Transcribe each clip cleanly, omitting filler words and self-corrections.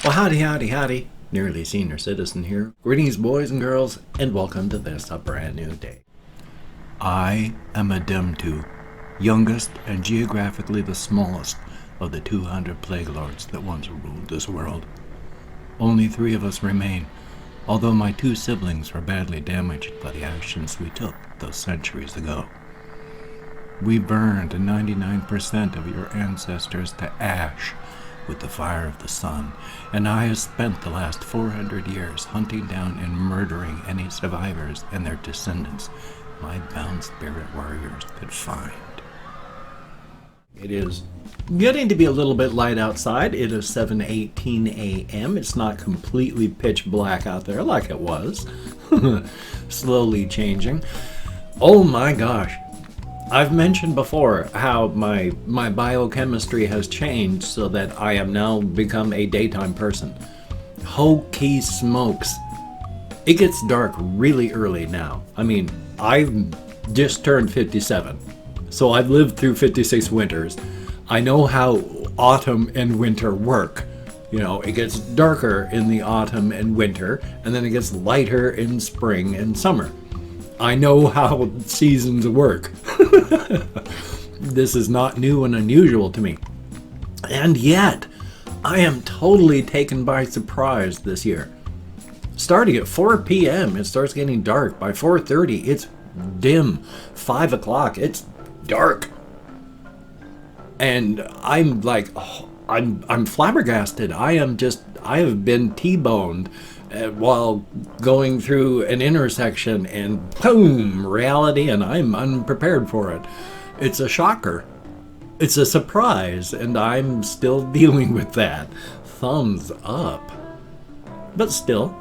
Well, howdy, howdy, howdy. Nearly Senior Citizen here. Greetings, boys and girls, and welcome to this, a brand new day. I am a Demtu, youngest and geographically the smallest of the 200 plague lords that once ruled this world. Only 3 of us remain, although my 2 siblings were badly damaged by the actions we took those centuries ago. We burned 99% of your ancestors to ash with the fire of the sun, and I have spent the last 400 years hunting down and murdering any survivors and their descendants my bound spirit warriors could find. It is getting to be a little bit light outside. It is 7:18 a.m. It's not completely pitch black out there like it was. Slowly changing. Oh my gosh. I've mentioned before how my biochemistry has changed so that I am now become a daytime person. Hokey smokes. It gets dark really early now. I mean, I've just turned 57. So I've lived through 56 winters. I know how autumn and winter work. You know, it gets darker in the autumn and winter, and then it gets lighter in spring and summer. I know how seasons work. This is not new and unusual to me. And yet, I am totally taken by surprise this year. Starting at 4 p.m., it starts getting dark. By 4:30, it's dim. 5 o'clock, it's dark. And I'm like, I'm flabbergasted. I have been T-boned while going through an intersection, and boom, reality, and I'm unprepared for it. It's a shocker. It's a surprise, and I'm still dealing with that. Thumbs up. But still,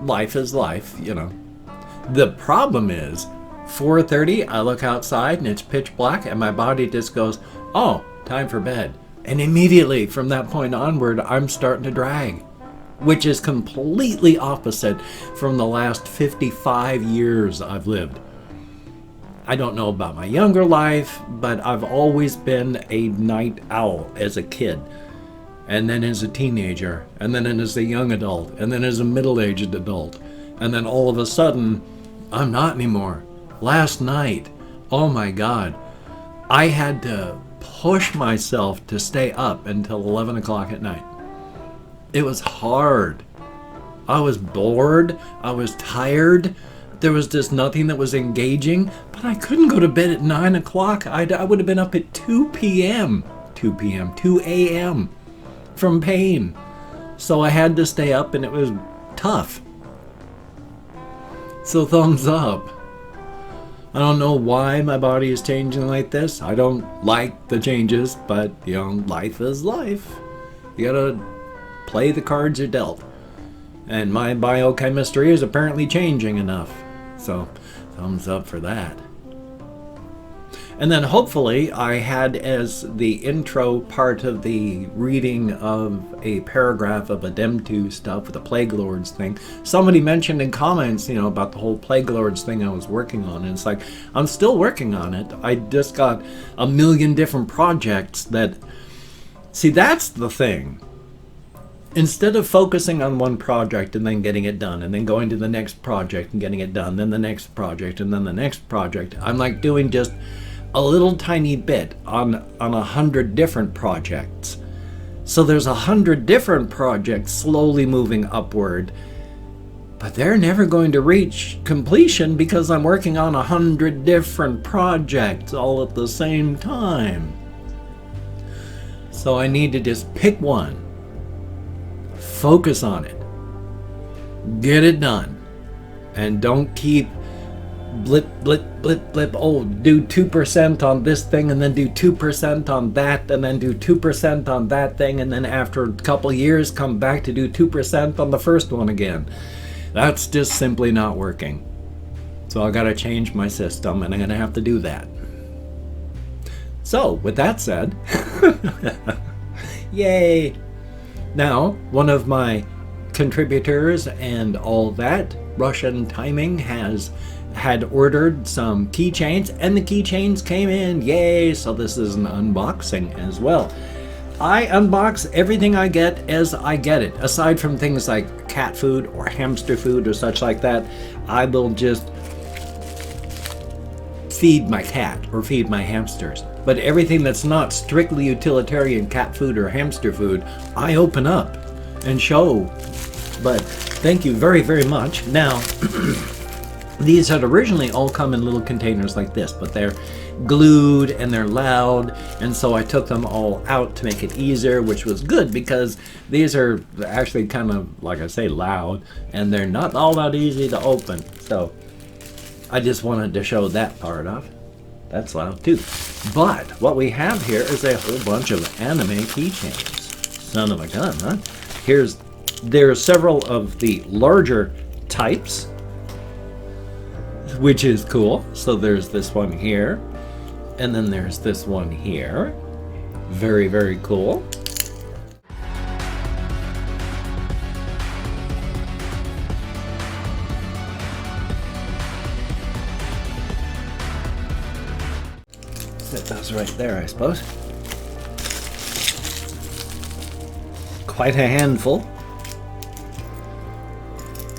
life is life, you know. The problem is, 4:30, I look outside and it's pitch black, and my body just goes, oh, time for bed. And immediately from that point onward, I'm starting to drag, which is completely opposite from the last 55 years I've lived. I don't know about my younger life, but I've always been a night owl as a kid, and then as a teenager, and then as a young adult, and then as a middle-aged adult, and then all of a sudden, I'm not anymore. Last night, oh my God, I had to push myself to stay up until 11 o'clock at night. It was hard. I was bored. I was tired. There was just nothing that was engaging, but I couldn't go to bed at 9 o'clock. I would have been up at 2 p.m., 2 a.m. from pain. So I had to stay up, and it was tough. So thumbs up. I don't know why my body is changing like this. I don't like the changes, but, you know, life is life. You gotta play the cards you're dealt. And my biochemistry is apparently changing enough. So, thumbs up for that. And then hopefully I had as the intro part of the reading of a paragraph of a Dem2 stuff with the Plague Lords thing. Somebody mentioned in comments, you know, about the whole Plague Lords thing I was working on. And it's like, I'm still working on it. I just got a million different projects that... See, that's the thing. Instead of focusing on one project and then getting it done, and then going to the next project and getting it done, then the next project, and then the next project, I'm like doing just a little tiny bit on 100 different projects. So there's 100 different projects slowly moving upward, but they're never going to reach completion because I'm working on 100 different projects all at the same time. So I need to just pick one, focus on it, get it done, and don't keep blip, oh, do 2% on this thing, and then do 2% on that, and then do 2% on that thing, and then after a couple years come back to do 2% on the first one again. That's just simply not working. So I gotta change my system, and I'm gonna have to do that. So, with that said, yay! Now, one of my contributors and all that, Rusan Timing, had ordered some keychains, and the keychains came in, yay! So this is an unboxing as well. I unbox everything I get as I get it. Aside from things like cat food or hamster food or such like that, I will just feed my cat or feed my hamsters. But everything that's not strictly utilitarian cat food or hamster food, I open up and show. But thank you very, very much. Now, these had originally all come in little containers like this, but they're glued and they're loud, and so I took them all out to make it easier, which was good because these are actually kind of, like I say, loud, and they're not all that easy to open. So I just wanted to show that part off. That's loud too. But what we have here is a whole bunch of anime keychains. Son of a gun, huh? There are several of the larger types, which is cool. So there's this one here, and then there's this one here. Very, very cool. Set those right there, I suppose. Quite a handful.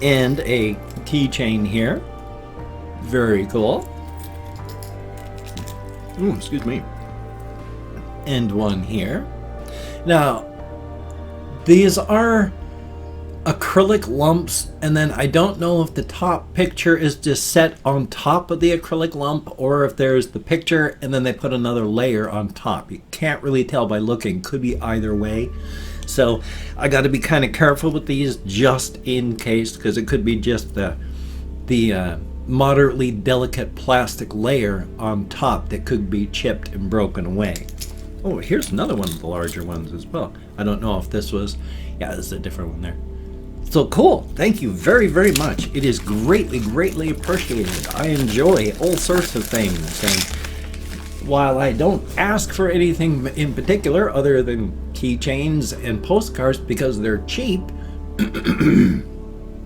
And a keychain here. Very cool. Ooh, excuse me. And one here. Now, these are acrylic lumps, and then I don't know if the top picture is just set on top of the acrylic lump or if there's the picture and then they put another layer on top. You can't really tell by looking. Could be either way. So I got to be kind of careful with these just in case, because it could be just the moderately delicate plastic layer on top that could be chipped and broken away. Oh, here's another one of the larger ones as well. I don't know if this was, yeah, this is a different one there. So cool. Thank you very, very much. It is greatly, greatly appreciated. I enjoy all sorts of things. And while I don't ask for anything in particular other than keychains and postcards because they're cheap,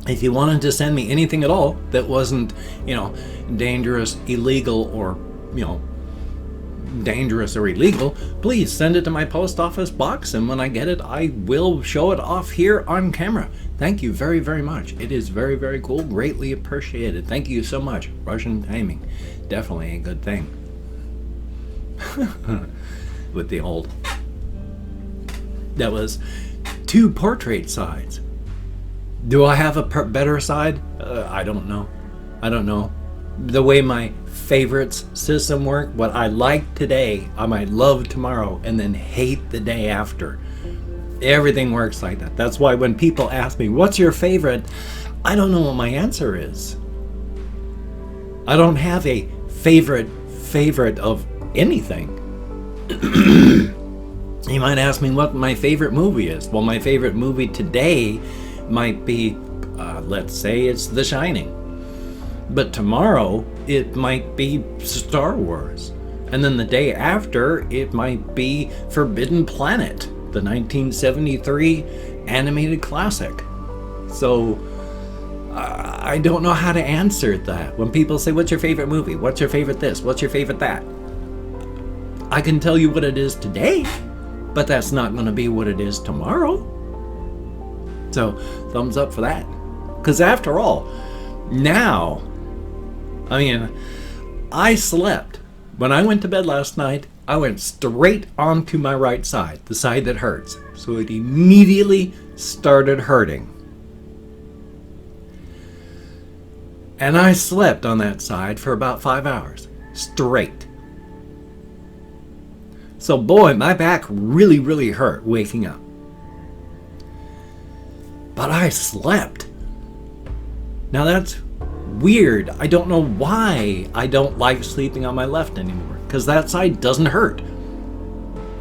if you wanted to send me anything at all that wasn't, dangerous, illegal, or, dangerous or illegal, please send it to my post office box, and when I get it, I will show it off here on camera. Thank you very, very much. It is very, very cool. Greatly appreciated. Thank you so much. Rusan Timing. Definitely a good thing. With the old. That was 2 portrait sides. Do I have a better side? I don't know. I don't know. The way my favorites system work, what I like today, I might love tomorrow and then hate the day after. Everything works like that. That's why when people ask me, what's your favorite? I don't know what my answer is. I don't have a favorite of anything. You might ask me what my favorite movie is. Well, my favorite movie today might be, let's say it's The Shining. But tomorrow, it might be Star Wars. And then the day after, it might be Forbidden Planet, the 1973 animated classic. So, I don't know how to answer that. When people say, what's your favorite movie? What's your favorite this? What's your favorite that? I can tell you what it is today, but that's not going to be what it is tomorrow. So, thumbs up for that. Because after all, now, I slept. When I went to bed last night, I went straight onto my right side, the side that hurts. So it immediately started hurting. And I slept on that side for about 5 hours, straight. So boy, my back really, really hurt waking up. But I slept. Now that's weird. I don't know why I don't like sleeping on my left anymore, because that side doesn't hurt.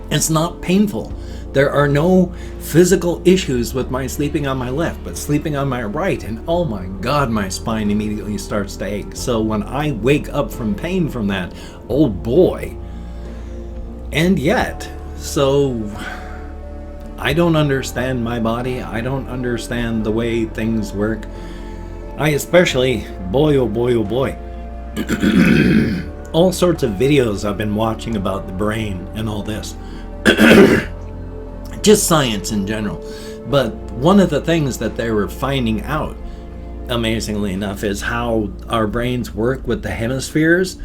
It's not painful. There are no physical issues with my sleeping on my left, but sleeping on my right, and oh my God, my spine immediately starts to ache. So when I wake up from pain from that, oh boy. And yet, so I don't understand my body. I don't understand the way things work. I especially, boy, oh boy, oh boy. All sorts of videos I've been watching about the brain and all this. just science in general. But one of the things that they were finding out, amazingly enough, is how our brains work with the hemispheres.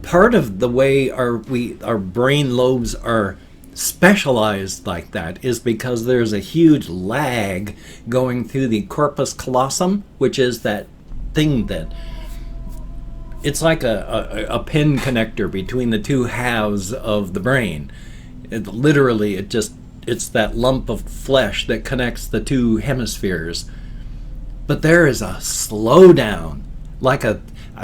Part of the way our brain lobes are specialized like that is because there's a huge lag going through the corpus callosum, which is that thing that it's like a pin connector between the two halves of the brain. It's that lump of flesh that connects the two hemispheres. But there is a slowdown, I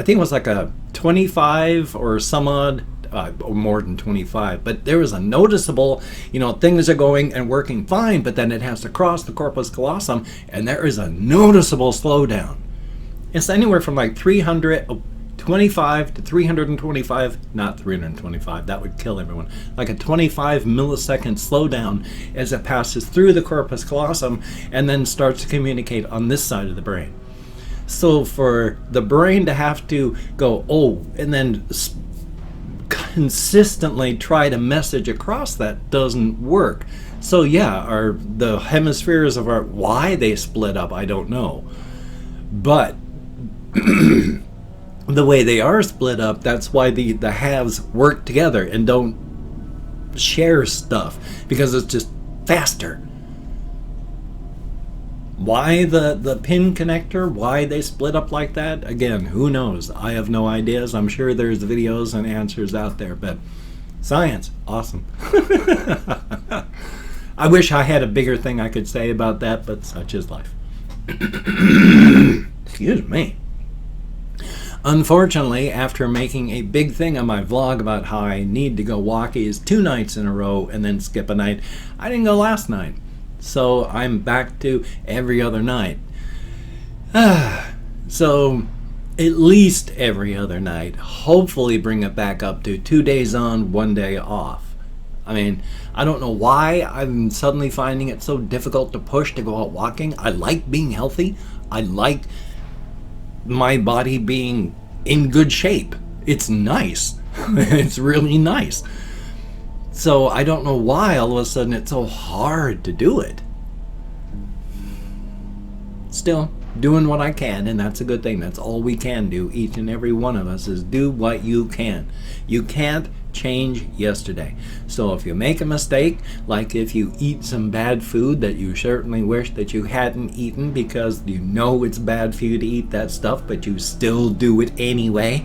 think it was like a 25 or some odd, or more than 25, but there was a noticeable, things are going and working fine, but then it has to cross the corpus callosum, and there is a noticeable slowdown. It's anywhere from like 325 to 325, not 325, that would kill everyone, like a 25 millisecond slowdown as it passes through the corpus callosum and then starts to communicate on this side of the brain. So for the brain to have to go, and then consistently try to message across that doesn't work. So yeah, the hemispheres of why they split up, I don't know. But the way they are split up, that's why the halves work together and don't share stuff, because it's just faster. Why the pin connector, why they split up like that, again, who knows? I have no ideas. I'm sure there's videos and answers out there, but science, awesome. I wish I had a bigger thing I could say about that, but such is life. Excuse me. Unfortunately, after making a big thing on my vlog about how I need to go walkies 2 nights in a row and then skip a night, I didn't go last night. So I'm back to every other night. So at least every other night. Hopefully bring it back up to 2 days on, 1 day off. I mean, I don't know why I'm suddenly finding it so difficult to push to go out walking. I like being healthy. I like my body being in good shape. It's nice. It's really nice. So I don't know why all of a sudden it's so hard to do it. Still, doing what I can, and that's a good thing. That's all we can do, each and every one of us, is do what you can. You can't change yesterday. So if you make a mistake, like if you eat some bad food that you certainly wish that you hadn't eaten because you know it's bad for you to eat that stuff, but you still do it anyway,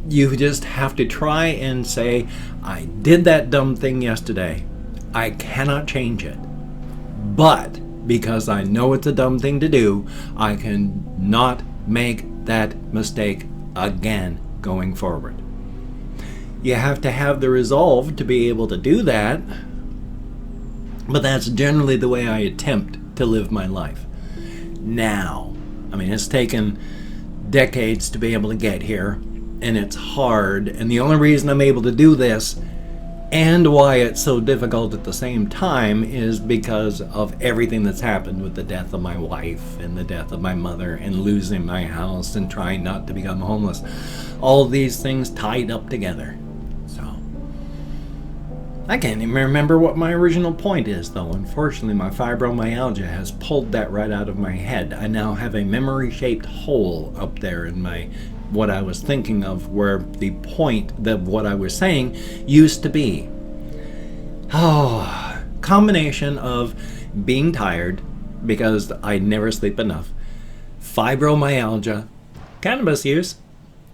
you just have to try and say, I did that dumb thing yesterday. I cannot change it. But because I know it's a dumb thing to do, I can not make that mistake again going forward. You have to have the resolve to be able to do that, but that's generally the way I attempt to live my life. Now, I mean, it's taken decades to be able to get here, and it's hard, and the only reason I'm able to do this and why it's so difficult at the same time is because of everything that's happened with the death of my wife and the death of my mother and losing my house and trying not to become homeless. All these things tied up together. So I can't even remember what my original point is, though. Unfortunately, my fibromyalgia has pulled that right out of my head. I now have a memory-shaped hole up there in my what I was thinking of, where the point that what I was saying used to be. Oh, combination of being tired because I never sleep enough, fibromyalgia, cannabis use,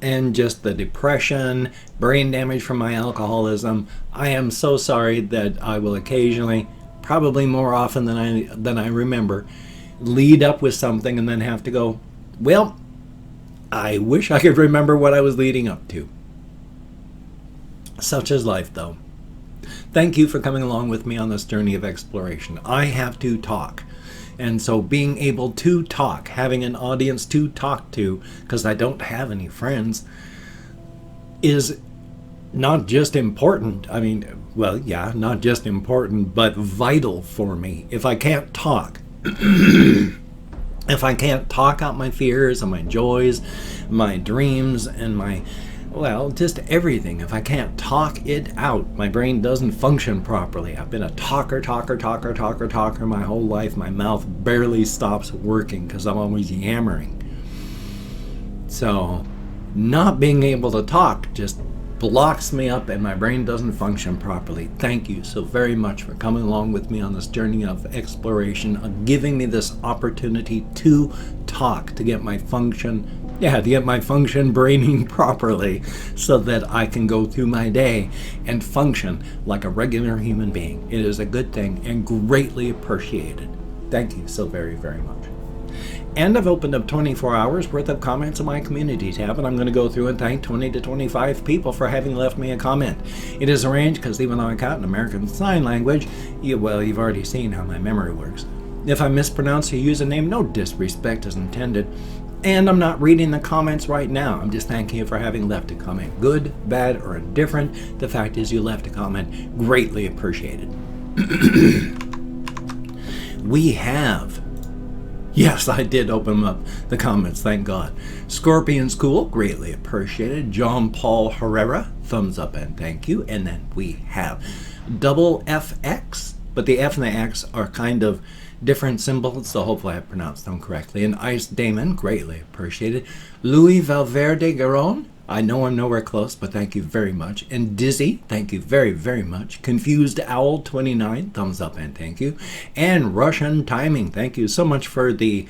and just the depression, brain damage from my alcoholism. I am so sorry that I will occasionally, probably more often than I remember, lead up with something and then have to go, well, I wish I could remember what I was leading up to. Such is life, though. Thank you for coming along with me on this journey of exploration. I have to talk. And so being able to talk, having an audience to talk to, because I don't have any friends, is not just important. I mean, well, yeah, not just important, but vital for me. If I can't talk, if I can't talk out my fears and my joys, my dreams and my Well, just everything. If I can't talk it out, my brain doesn't function properly. I've been a talker my whole life. My mouth barely stops working because I'm always yammering. So, not being able to talk just blocks me up and my brain doesn't function properly. Thank you so very much for coming along with me on this journey of exploration, of giving me this opportunity to talk, to get my function braining properly so that I can go through my day and function like a regular human being. It is a good thing and greatly appreciated. Thank you so very, very much. And I've opened up 24 hours worth of comments in my community tab, and I'm going to go through and thank 20 to 25 people for having left me a comment. It is arranged because even though I got an American Sign Language, you've already seen how my memory works. If I mispronounce your username, no disrespect is intended. And I'm not reading the comments right now. I'm just thanking you for having left a comment. Good, bad, or indifferent. The fact is you left a comment. Greatly appreciated. We have... Yes, I did open up the comments, thank God. Scorpion School, greatly appreciated. John Paul Herrera, thumbs up and thank you. And then we have Double FX, but the F and the X are kind of different symbols, so hopefully I pronounced them correctly. And Ice Damon, greatly appreciated. Louis Valverde Garon, I know I'm nowhere close, but thank you very much. And Dizzy, thank you very, very much. Confused Owl 29, thumbs up and thank you. And Rusan Timing, thank you so much for the,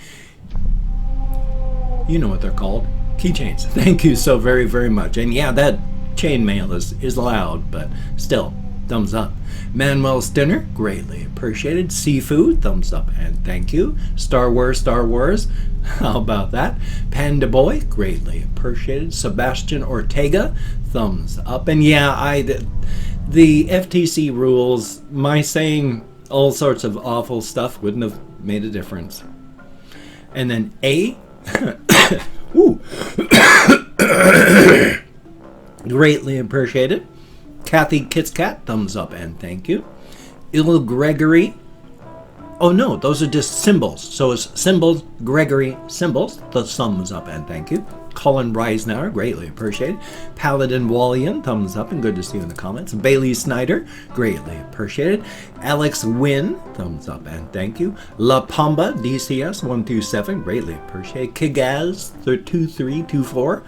you know what they're called, keychains. Thank you so very, very much. And yeah, that chainmail is loud, but still, thumbs up. Manuel Stinner, greatly appreciated. Seafood, thumbs up and thank you. Star Wars, how about that? Panda Boy, greatly appreciated. Sebastian Ortega, thumbs up. And yeah, the FTC rules, my saying all sorts of awful stuff wouldn't have made a difference. And then A, greatly appreciated. Kathy Kitscat, thumbs up and thank you. Il Gregory. Oh no, those are just symbols. So it's symbols, Gregory, symbols. The thumbs up and thank you. Colin Reisner, greatly appreciated. Paladin Wallian, thumbs up and good to see you in the comments. Bailey Snyder, greatly appreciated. Alex Wynn, thumbs up and thank you. La Pamba DCS 127, greatly appreciated. Kigaz 2324.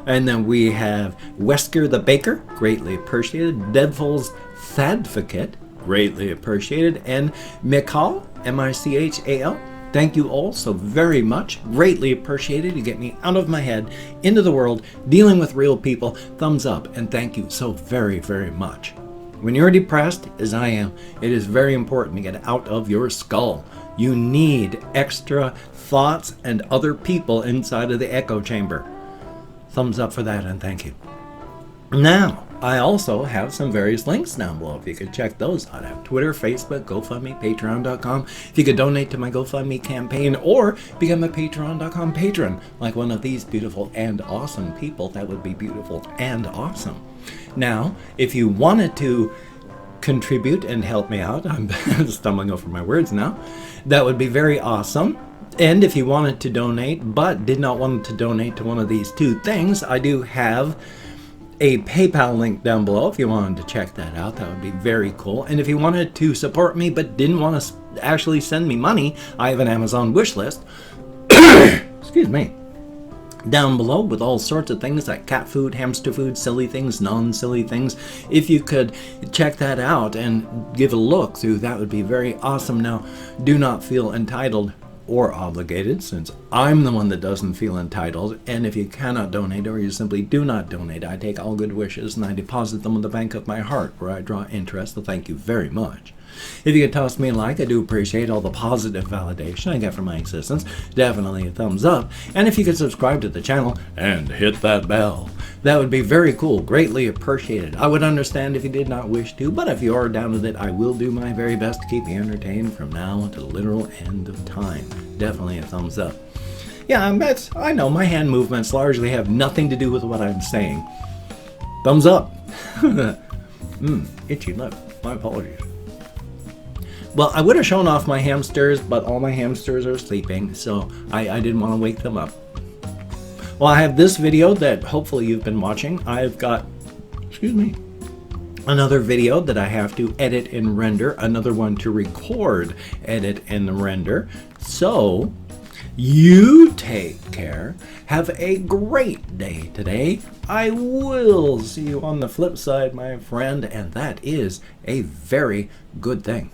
And then we have Wesker the Baker, greatly appreciated. Devils Thadvocate, greatly appreciated. And Michal, M-I-C-H-A-L, thank you all so very much. Greatly appreciated. You get me out of my head, into the world, dealing with real people. Thumbs up and thank you so very, very much. When you're depressed, as I am, it is very important to get out of your skull. You need extra thoughts and other people inside of the echo chamber. Thumbs up for that and thank you. Now, I also have some various links down below. If you could check those out. I have Twitter, Facebook, GoFundMe, Patreon.com. If you could donate to my GoFundMe campaign or become a Patreon.com patron, like one of these beautiful and awesome people, that would be beautiful and awesome. Now, if you wanted to contribute and help me out, I'm stumbling over my words now, that would be very awesome. And if you wanted to donate, but did not want to donate to one of these two things, I do have a PayPal link down below. If you wanted to check that out, that would be very cool. And if you wanted to support me, but didn't want to actually send me money, I have an Amazon wish list. Excuse me. Down below with all sorts of things like cat food, hamster food, silly things, non-silly things. If you could check that out and give a look through, that would be very awesome. Now, do not feel entitled or obligated, since I'm the one that doesn't feel entitled. And if you cannot donate or you simply do not donate, I take all good wishes and I deposit them in the bank of my heart where I draw interest. So thank you very much. If you could toss me a like, I do appreciate all the positive validation I get from my existence. Definitely a thumbs up. And if you could subscribe to the channel and hit that bell, that would be very cool. Greatly appreciated. I would understand if you did not wish to, but if you are down with it, I will do my very best to keep you entertained from now to the literal end of time. Definitely a thumbs up. Yeah, I know my hand movements largely have nothing to do with what I'm saying. Thumbs up. Itchy lip. My apologies. Well, I would have shown off my hamsters, but all my hamsters are sleeping, so I didn't want to wake them up. Well, I have this video that hopefully you've been watching. I've got, excuse me, another video that I have to edit and render, another one to record, edit, and render. So, you take care. Have a great day today. I will see you on the flip side, my friend, and that is a very good thing.